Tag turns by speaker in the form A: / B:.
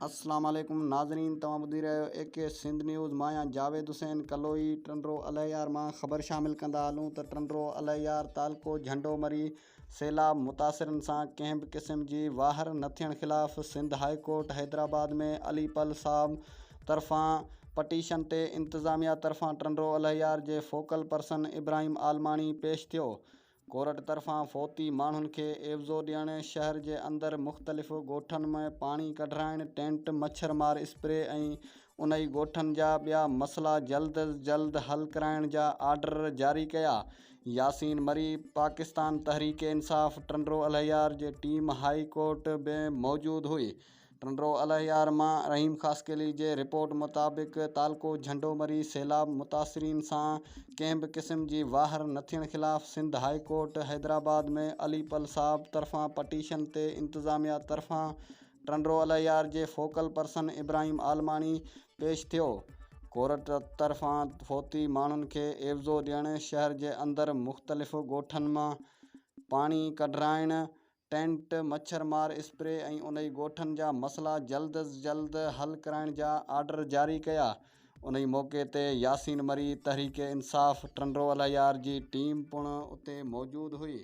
A: अस्सलाम वालेकुम नाज़रीन, तव्हां ॿुधी रहियो AK सिंध न्यूज़। मां आहियां जावेद हुसैन कलोई। टंडरो अलहयार मां ख़बर शामिल कंदा हलूं त टंडरो अलहयार तालको झंडो मरी सैलाब मुतासिरनि सां कंहिं बि क़िस्म जी वाहर न थियण ख़िलाफ़ सिंध हाई कोर्ट हैदराबाद में अली पल साहब तरफ़ां पटीशन ते इंतज़ामिया तरफ़ां टंडरो अलहयार जे फोकल पर्सन इब्राहिम आलमानी पेश थियो। कोर्ट तरफ़ां फ़ौती माण्हुनि खे एवज़ो ॾियणु, शहर जे अंदरि मुख़्तलिफ़ ॻोठनि में पाणी कढाइणु, टेंट मच्छरमार स्प्रे ऐं उन ई ॻोठनि जा ॿिया मसइला जल्द अज़ जल्द हल कराइण जा आर्डर जारी कया। यासीन मरी पाकिस्तान तहरीक इंसाफ़ टंडरो अलहयार जे टीम हाई कोर्ट में मौजूदु हुई। टंडरो अलहयार मां रहीम ख़ासकेली जे रिपोर्ट मुताबिक़ तालको झंडो मरी सैलाब मुतासिरीन सां कंहिं बि क़िस्म जी वाहर न थियण ख़िलाफ़ सिंध हाई कोर्ट हैदराबाद में अली पल साहब तरफ़ां पटीशन ते इंतज़ामिया तरफ़ां टंडरो अलहयार जे फोकल पर्सन इब्राहिम आलमानी पेश थियो। कोर्ट तरफ़ां फ़ौती माण्हुनि खे एवज़ो ॾियणु, शहर जे अंदरि मुख़्तलिफ़ ॻोठनि मां पाणी कढाइणु, टेंट मच्छरमार स्प्रे ऐं उन ई ॻोठनि जा मसइला जल्द अज़ जल्द हल कराइण जा आर्डर जारी कया। उन ई मौक़े ते यासीन मरी तहरीक इंसाफ़ टंडरो अलहयार जी टीम पिणु उते मौजूदु हुई।